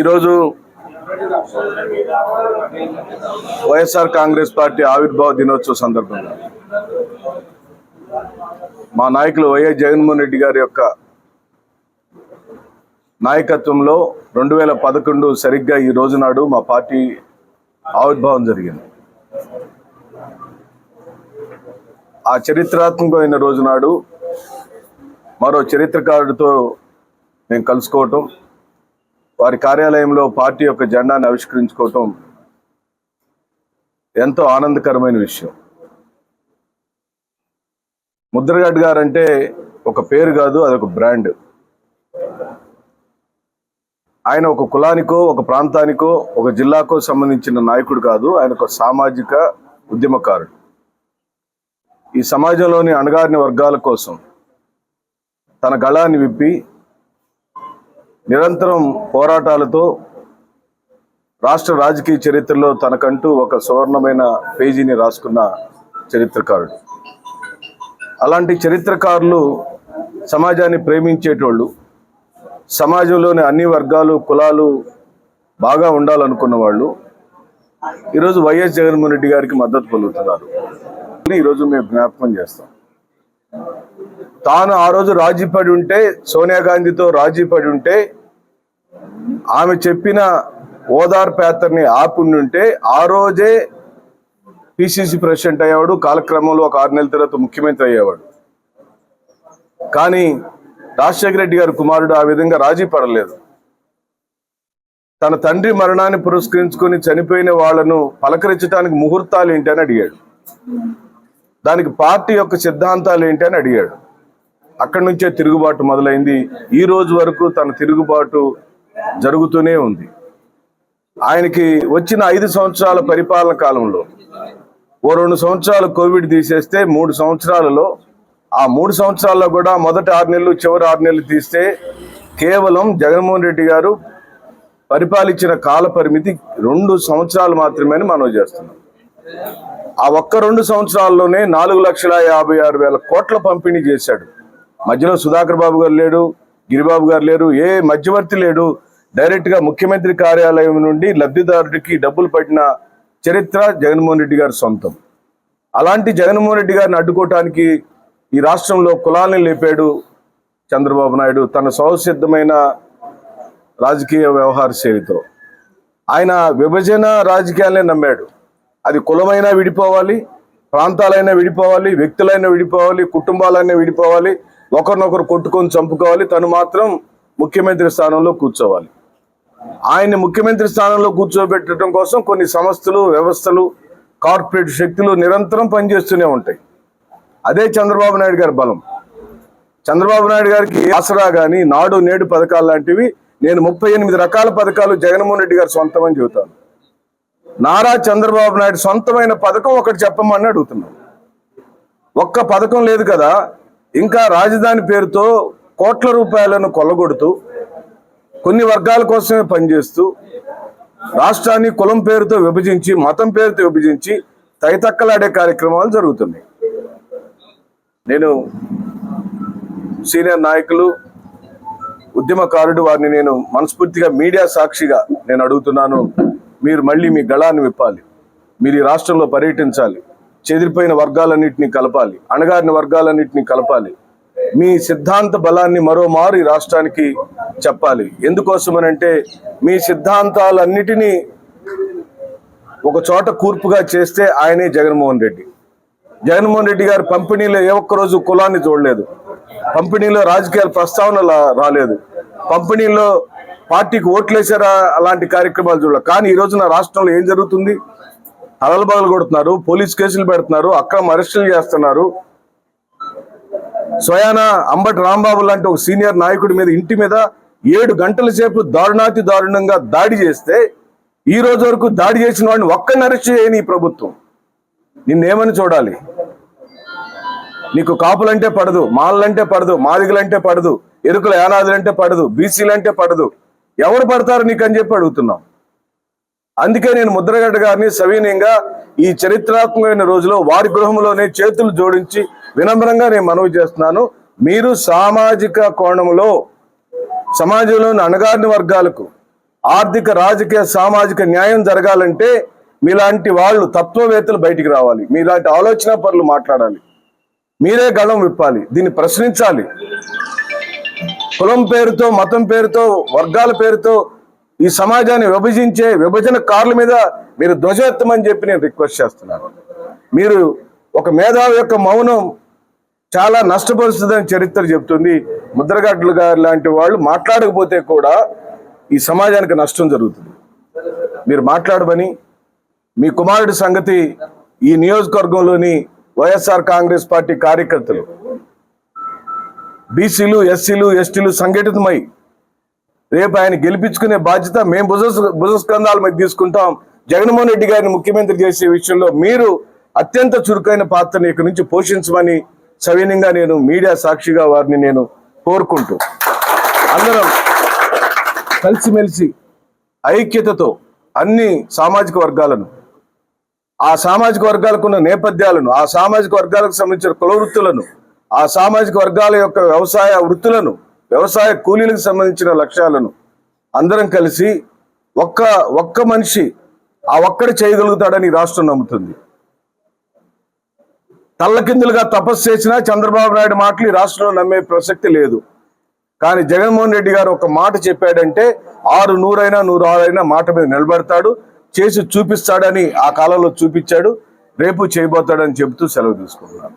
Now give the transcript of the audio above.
ఈరోజు వైఎస్ఆర్ కాంగ్రెస్ పార్టీ ఆవిర్భావ దినోత్సవ సందర్భంగా మా నాయకులు వైఎస్ జగన్మోహన్ రెడ్డి గారి యొక్క నాయకత్వంలో 2011 సరిగ్గా ఈ రోజు నాడు మా పార్టీ ఆవిర్భావం జరిగింది. ఆ చరిత్రాత్మకమైన రోజు నాడు మరో చరిత్రకారుడితో నేను కలుసుకోవటం, వారి కార్యాలయంలో పార్టీ యొక్క జెండాను ఆవిష్కరించుకోవటం ఎంతో ఆనందకరమైన విషయం. ముద్రగడ్డ గారు అంటే ఒక పేరు కాదు, అదొక బ్రాండ్. ఆయన ఒక కులానికో, ఒక ప్రాంతానికో, ఒక జిల్లాకో సంబంధించిన నాయకుడు కాదు. ఆయన ఒక సామాజిక ఉద్యమకారుడు. ఈ సమాజంలోని అణగారిన వర్గాల కోసం తన గళాన్ని విప్పి నిరంతరం పోరాటాలతో రాష్ట్ర రాజకీయ చరిత్రలో తనకంటూ ఒక సువర్ణమైన పేజీని రాసుకున్న చరిత్రకారుడు. అలాంటి చరిత్రకారులు సమాజాన్ని ప్రేమించేటోళ్ళు, సమాజంలోని అన్ని వర్గాలు కులాలు బాగా ఉండాలనుకున్న వాళ్ళు ఈరోజు వైఎస్ జగన్మోహన్ రెడ్డి గారికి మద్దతు పలుకుతున్నారు. ఈరోజు మేము జ్ఞాపకం చేస్తాం. తాను ఆ రోజు రాజీ పడి ఉంటే, సోనియా గాంధీతో రాజీ పడి ఉంటే, ఆమె చెప్పిన ఓదార్పు యాత్రని ఆపుండుంటే ఆ రోజే పిసిసి ప్రెసిడెంట్ అయ్యేవాడు. కాలక్రమంలో ఒక 6 నెలల తర్వాత ముఖ్యమంత్రి అయ్యేవాడు. కానీ రాజశేఖర రెడ్డి గారి కుమారుడు ఆ విధంగా రాజీ పడలేదు. తన తండ్రి మరణాన్ని పురస్కరించుకొని చనిపోయిన వాళ్లను పలకరించడానికి ముహూర్తాలు ఏంటి అని అడిగాడు. దానికి పార్టీ యొక్క సిద్ధాంతాలు ఏంటి అని అడిగాడు. అక్కడి నుంచే తిరుగుబాటు మొదలైంది. ఈ రోజు వరకు తన తిరుగుబాటు జరుగుతూనే ఉంది. ఆయనకి వచ్చిన 5 సంవత్సరాల పరిపాలన కాలంలో ఓ 2 సంవత్సరాలు కోవిడ్ తీసేస్తే 3 సంవత్సరాలలో, ఆ 3 సంవత్సరాల్లో కూడా మొదటి 6 నెలలు చివరి 6 నెలలు తీస్తే కేవలం జగన్మోహన్ రెడ్డి గారు పరిపాలించిన కాల పరిమితి 2 సంవత్సరాలు మాత్రమే అని మనం చేస్తున్నాం. ఆ ఒక్క 2 సంవత్సరాల్లోనే 4,56,000 కోట్ల పంపిణీ చేశాడు. మధ్యలో సుధాకర్ బాబు గారు లేడు, గిరిబాబు గారు లేరు, ఏ మధ్యవర్తి లేడు. డైరెక్ట్గా ముఖ్యమంత్రి కార్యాలయం నుండి లబ్ధిదారుడికి డబ్బులు పడిన చరిత్ర జగన్మోహన్ రెడ్డి గారి సొంతం. అలాంటి జగన్మోహన్ రెడ్డి గారిని అడ్డుకోవటానికి ఈ రాష్ట్రంలో కులాలను లేపాడు చంద్రబాబు నాయుడు తన స్వసిద్ధమైన రాజకీయ వ్యవహార శైలితో. ఆయన విభజన రాజకీయాలనే నమ్మాడు. అది కులమైనా విడిపోవాలి, ప్రాంతాలైనా విడిపోవాలి, వ్యక్తులైనా విడిపోవాలి, కుటుంబాలైనా విడిపోవాలి, ఒకరినొకరు కొట్టుకొని చంపుకోవాలి, తను మాత్రం ముఖ్యమంత్రి స్థానంలో కూర్చోవాలి. ఆయన్ని ముఖ్యమంత్రి స్థానంలో కూర్చోబెట్టడం కోసం కొన్ని సంస్థలు, వ్యవస్థలు, కార్పొరేట్ శక్తులు నిరంతరం పనిచేస్తూనే ఉంటాయి. అదే చంద్రబాబు నాయుడు గారి బలం. చంద్రబాబు నాయుడు గారికి ఆసరా కానీ, నాడు నేడు పథకాలు లాంటివి, నేను 38 రకాల పథకాలు జగన్మోహన్ రెడ్డి గారు సొంతం అని చెబుతాను. నారా చంద్రబాబు నాయుడు సొంతమైన పథకం ఒకటి చెప్పమని అడుగుతున్నాను. ఒక్క పథకం లేదు కదా. ఇంకా రాజధాని పేరుతో కోట్ల రూపాయలను కొల్లగొడుతూ, కొన్ని వర్గాల కోసమే పనిచేస్తూ, రాష్ట్రాన్ని కులం పేరుతో విభజించి, మతం పేరుతో విభజించి తైతక్కలాడే కార్యక్రమాలు జరుగుతున్నాయి. నేను సీనియర్ నాయకులు, ఉద్యమకారుడు, వారిని నేను మనస్ఫూర్తిగా మీడియా సాక్షిగా నేను అడుగుతున్నాను. మీరు మళ్ళీ మీ గళాన్ని విప్పాలి. మీరు ఈ రాష్ట్రంలో పర్యటించాలి. చెదిరిపోయిన వర్గాలన్నింటినీ కలపాలి, అణగారిన వర్గాలన్నింటినీ కలపాలి. మీ సిద్ధాంత బలాన్ని మరోమారు ఈ రాష్ట్రానికి చెప్పాలి. ఎందుకోసమనంటే మీ సిద్ధాంతాలన్నిటినీ ఒక చోట కూర్పుగా చేస్తే ఆయనే జగన్మోహన్ రెడ్డి. జగన్మోహన్ రెడ్డి గారు పంపిణీలో ఏ ఒక్కరోజు కులాన్ని చూడలేదు. పంపిణీలో రాజకీయాల ప్రస్తావన రాలేదు. పంపిణీలో పార్టీకి ఓట్లేసారా అలాంటి కార్యక్రమాలు చూడాలి. కానీ ఈ రోజున రాష్ట్రంలో ఏం జరుగుతుంది? అలలు బగలు కొడుతున్నారు, పోలీస్ కేసులు పెడుతున్నారు, అక్రమ అరెస్టులు చేస్తున్నారు. స్వయాన అంబటి రాంబాబు లాంటి ఒక సీనియర్ నాయకుడి మీద, ఇంటి మీద 7 గంటల సేపు దారుణాతి దారుణంగా దాడి చేస్తే ఈ రోజు వరకు దాడి చేసిన వాడిని ఒక్కరిని అరెస్ట్ చేయని ఈ ప్రభుత్వం. నిన్నేమని చూడాలి? నీకు కాపులంటే పడదు, మాలలంటే పడదు, మాదిగలంటే పడదు, ఎరుకుల యానాదులంటే పడదు, బీసీలంటే పడదు. ఎవరు పడతారు నీకు అని చెప్పి అడుగుతున్నాం. అందుకే నేను ముద్రగడ్డ గారిని సవినయంగా ఈ చరిత్రాత్మకమైన రోజులో వారి గృహంలోనే చేతులు జోడించి వినమ్రంగా నేను మనవి చేస్తున్నాను. మీరు సామాజిక కోణంలో సమాజంలోని అణగారిన వర్గాలకు ఆర్థిక, రాజకీయ, సామాజిక న్యాయం జరగాలంటే మీలాంటి వాళ్ళు తత్వవేత్తలు బయటికి రావాలి, మీలాంటి ఆలోచన పరులు మాట్లాడాలి, మీరే గళం విప్పాలి, దీన్ని ప్రశ్నించాలి. కులం పేరుతో, మతం పేరుతో, వర్గాల పేరుతో ఈ సమాజాన్ని విభజించే విభజనకారుల మీద మీరు ధ్వజెత్తమని చెప్పి నేను రిక్వెస్ట్ చేస్తున్నాను. మీరు ఒక మేధావి యొక్క మౌనం చాలా నష్టపరుస్తుందని చరిత్ర చెప్తుంది. ముద్రగడ్డలు గారు లాంటి వాళ్ళు మాట్లాడకపోతే కూడా ఈ సమాజానికి నష్టం జరుగుతుంది. మీరు మాట్లాడమని మీ కుమారుడి సంగతి ఈ నియోజకవర్గంలోని వైఎస్ఆర్ కాంగ్రెస్ పార్టీ కార్యకర్తలు, బీసీలు, ఎస్సీలు, ఎస్టీలు సంఘటితమై రేపు ఆయన గెలిపించుకునే బాధ్యత మేము భుజస్కంధాల మీద తీసుకుంటాం. జగన్మోహన్ రెడ్డి గారిని ముఖ్యమంత్రి చేసే విషయంలో మీరు అత్యంత చురుకైన పాత్రని ఇక్కడి నుంచి పోషించమని సవినయంగా నేను మీడియా సాక్షిగా వారిని నేను కోరుకుంటూ, అందరం కలిసిమెలిసి ఐక్యతతో అన్ని సామాజిక వర్గాలను, ఆ సామాజిక వర్గాలకు ఉన్న నేపథ్యాలను, ఆ సామాజిక వర్గాలకు సంబంధించిన కుల వృత్తులను, ఆ సామాజిక వర్గాల యొక్క వ్యవసాయ వృత్తులను, వ్యవసాయ కూలీలకు సంబంధించిన లక్ష్యాలను అందరం కలిసి ఒక్క మనిషి ఆ ఒక్కడి చేయగలుగుతాడని రాష్ట్రం నమ్ముతుంది. తల్లకిందులుగా తపస్సు చేసినా చంద్రబాబు నాయుడు మాటలు ఈ రాష్ట్రంలో నమ్మే ప్రసక్తి లేదు. కానీ జగన్మోహన్ రెడ్డి గారు ఒక మాట చెప్పాడంటే 100 106 మాట మీద నిలబడతాడు, చేసి చూపిస్తాడని ఆ కాలంలో చూపించాడు, రేపు చేయబోతాడని చెబుతూ సెలవు తీసుకుంటున్నాను.